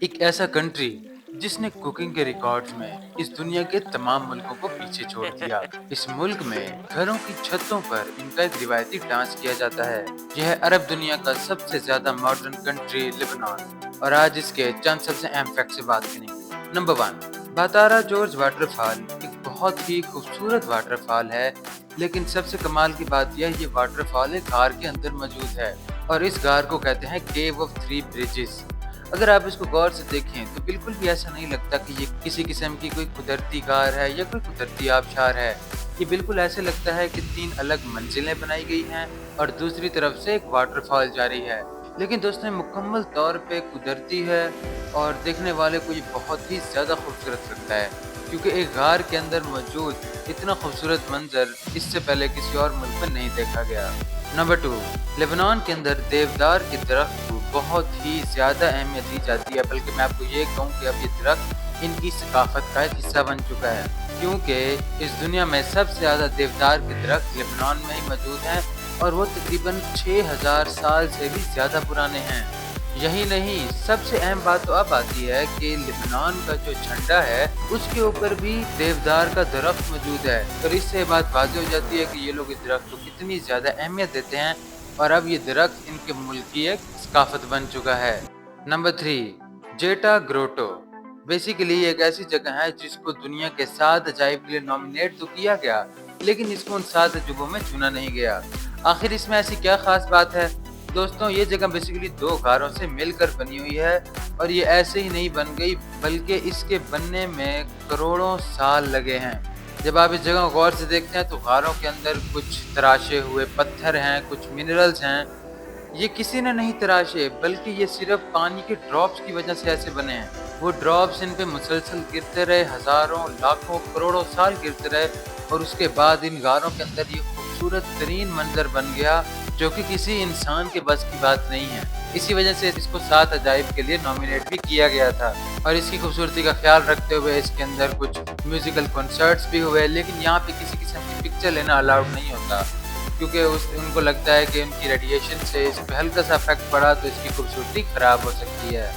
ایک ایسا کنٹری جس نے کوکنگ کے ریکارڈز میں اس دنیا کے تمام ملکوں کو پیچھے چھوڑ دیا۔ اس ملک میں گھروں کی چھتوں پر ان کا ایک روایتی ڈانس کیا جاتا ہے۔ یہ ہے عرب دنیا کا سب سے زیادہ ماڈرن کنٹری لبنان، اور آج اس کے چند سب سے اہم فیکٹ سے بات کریں گے۔ نمبر 1، باتارا جورج واٹر فال ایک بہت ہی خوبصورت واٹر فال ہے، لیکن سب سے کمال کی بات یہ واٹر فال ایک غار کے اندر موجود ہے، اور اس غار کو کہتے ہیں کیو آف 3 برجز۔ اگر آپ اس کو غور سے دیکھیں تو بالکل بھی ایسا نہیں لگتا کہ یہ کسی قسم کی کوئی قدرتی غار ہے یا کوئی قدرتی آبشار ہے۔ یہ بالکل ایسے لگتا ہے کہ 3 الگ منزلیں بنائی گئی ہیں اور دوسری طرف سے ایک واٹر فال جاری ہے، لیکن دوستوں مکمل طور پہ قدرتی ہے، اور دیکھنے والے کو یہ بہت ہی زیادہ خوبصورت لگتا ہے، کیونکہ ایک غار کے اندر موجود اتنا خوبصورت منظر اس سے پہلے کسی اور ملک میں نہیں دیکھا گیا۔ نمبر 2، لبنان کے اندر دیودار کے درخت کو بہت ہی زیادہ اہمیت دی جاتی ہے، بلکہ میں آپ کو یہ کہوں کہ اب یہ درخت ان کی ثقافت کا ایک حصہ بن چکا ہے، کیونکہ اس دنیا میں سب سے زیادہ دیودار کے درخت لبنان میں ہی موجود ہیں، اور وہ تقریباً 6000 سال سے بھی زیادہ پرانے ہیں۔ یہی نہیں، سب سے اہم بات تو اب آتی ہے کہ لبنان کا جو جھنڈا ہے اس کے اوپر بھی دیودار کا درخت موجود ہے، اور اس سے بات واضح ہو جاتی ہے کہ یہ لوگ اس درخت کو کتنی زیادہ اہمیت دیتے ہیں، اور اب یہ درخت ان کے ملک کی ایک ثقافت بن چکا ہے۔ نمبر 3، جیٹا گروٹو بیسیکلی یہ ایک ایسی جگہ ہے جس کو دنیا کے 7 عجائب کے لیے نامینیٹ تو کیا گیا، لیکن اس کو ان 7 عجوبوں میں چنا نہیں گیا۔ آخر اس میں ایسی کیا خاص بات ہے؟ دوستوں یہ جگہ بیسیکلی 2 غاروں سے مل کر بنی ہوئی ہے، اور یہ ایسے ہی نہیں بن گئی بلکہ اس کے بننے میں کروڑوں سال لگے ہیں۔ جب آپ اس جگہ کو غور سے دیکھتے ہیں تو غاروں کے اندر کچھ تراشے ہوئے پتھر ہیں، کچھ منرلز ہیں۔ یہ کسی نے نہیں تراشے، بلکہ یہ صرف پانی کے ڈراپس کی وجہ سے ایسے بنے ہیں۔ وہ ڈراپس ان پہ مسلسل گرتے رہے، ہزاروں لاکھوں کروڑوں سال گرتے رہے، اور اس کے بعد ان غاروں کے اندر یہ خوبصورت ترین منظر بن گیا جو کہ کسی انسان کے بس کی بات نہیں ہے۔ اسی وجہ سے اس کو 7 عجائب کے لیے نامینیٹ بھی کیا گیا تھا، اور اس کی خوبصورتی کا خیال رکھتے ہوئے اس کے اندر کچھ میوزیکل کنسرٹس بھی ہوئے، لیکن یہاں پہ کسی قسم کی پکچر لینا الاؤڈ نہیں ہوتا، کیونکہ ان کو لگتا ہے کہ ان کی ریڈیشن سے اس پہ ہلکا سا افیکٹ پڑا تو اس کی خوبصورتی خراب ہو سکتی ہے۔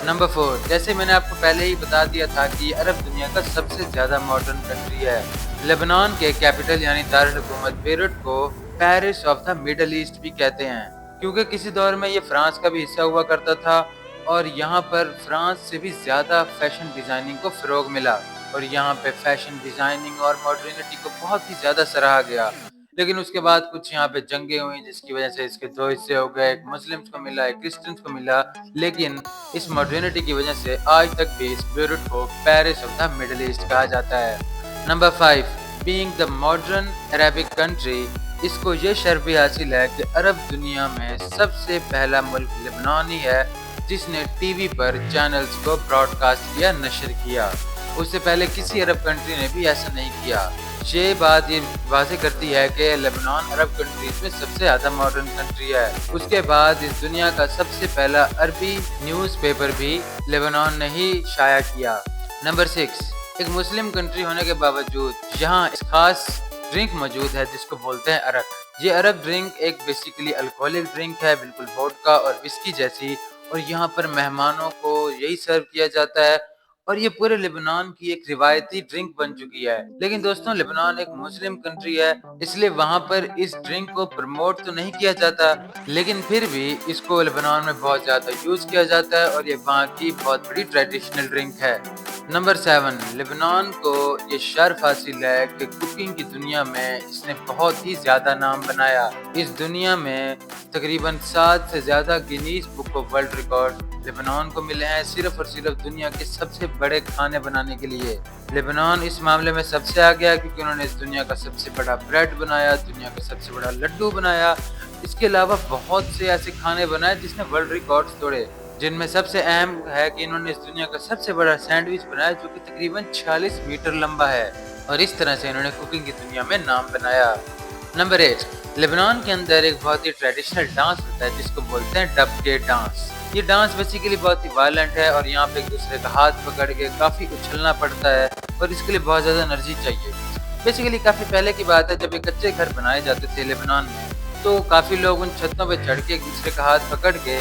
نمبر 4، جیسے میں نے آپ کو پہلے ہی بتا دیا تھا کہ یہ عرب دنیا کا سب سے زیادہ ماڈرن کنٹری ہے۔ لبنان کے کیپٹل یعنی دارالحکومت بیروٹ کو Paris of the Middle East بھی کہتے ہیں، کیونکہ کسی دور میں یہ فرانس کا بھی حصہ ہوا کرتا تھا، اور یہاں پر فرانس سے بھی زیادہ فیشن ڈیزائننگ کو فروغ ملا، اور یہاں پہ فیشن ڈیزائننگ اور ماڈرنٹی کو بہت ہی زیادہ سراہا گیا۔ لیکن اس کے بعد کچھ یہاں پہ جنگیں ہوئیں جس کی وجہ سے اس کے 2 حصے ہو گئے، ایک مسلمز کو ملا، ایک کرسچنز کو ملا، لیکن اس ماڈرنٹی کی وجہ سے آج تک بھی اس بیروٹ کو Paris of the Middle East کہا جاتا ہے۔ Number 5، being the modern Arabic country, اس کو یہ شرف بھی حاصل ہے کہ عرب دنیا میں سب سے پہلا ملک لبنان ہی ہے جس نے ٹی وی پر چینلز کو براڈ کاسٹ کیا، نشر کیا۔ اس سے پہلے کسی عرب کنٹری نے بھی ایسا نہیں کیا۔ یہ بات یہ واضح کرتی ہے کہ لبنان عرب کنٹریز میں سب سے زیادہ ماڈرن کنٹری ہے۔ اس کے بعد اس دنیا کا سب سے پہلا عربی نیوز پیپر بھی لبنان نے ہی شائع کیا۔ نمبر 6، ایک مسلم کنٹری ہونے کے باوجود یہاں اس خاص ڈرنک موجود ہے جس کو بولتے ہیں عرق۔ یہ عرق ڈرنک ایک بیسیکلی الکوہلک ڈرنک ہے، بالکل ووڈکا اور وسکی جیسی، اور یہاں پر مہمانوں کو یہی سرو کیا جاتا ہے، اور یہ پورے لبنان کی ایک روایتی ڈرنک بن چکی ہے۔ لیکن دوستوں لبنان ایک مسلم کنٹری ہے، اس لیے وہاں پر اس ڈرنک کو پروموٹ تو نہیں کیا جاتا، لیکن پھر بھی اس کو لبنان میں بہت زیادہ یوز کیا جاتا ہے، اور یہ وہاں کی بہت بڑی ٹریڈیشنل ڈرنک ہے۔ نمبر 7، لبنان کو یہ شرف حاصل ہے کہ کوکنگ کی دنیا میں اس نے بہت ہی زیادہ نام بنایا۔ اس دنیا میں تقریباً 7 سے زیادہ Guinness book of world record لبنان کو ملے ہیں، صرف اور صرف دنیا کے سب سے بڑے کھانے بنانے کے لیے۔ لبنان اس معاملے میں سب سے آگے ہے کیونکہ انہوں نے اس دنیا کا سب سے بڑا بریڈ بنایا، دنیا کا سب سے بڑا لڈو بنایا، اس کے علاوہ بہت سے ایسے کھانے بنائے جس نے ورلڈ ریکارڈز توڑے، جن میں سب سے اہم ہے کہ انہوں نے اس دنیا کا سب سے بڑا سینڈوچ بنایا جو کہ تقریباً 46 میٹر لمبا ہے، اور اس طرح سے انہوں نے کوکنگ کی دنیا میں نام بنایا۔ نمبر 8، لبنان کے اندر ایک بہت ہی ٹریڈیشنل ڈانس ہوتا ہے جس کو بولتے ہیں ڈب کے ڈانس۔ یہ ڈانس بیسیکلی بہت ہی وائلنٹ ہے، اور یہاں پہ ایک دوسرے کا ہاتھ پکڑ کے کافی اچھلنا پڑتا ہے، اور اس کے لیے بہت زیادہ انرجی چاہیے۔ بیسیکلی کافی پہلے کی بات ہے جب یہ کچے گھر بنائے جاتے تھے لبنان میں، تو کافی لوگ ان چھتوں پہ چڑھ کے ایک دوسرے کا ہاتھ پکڑ کے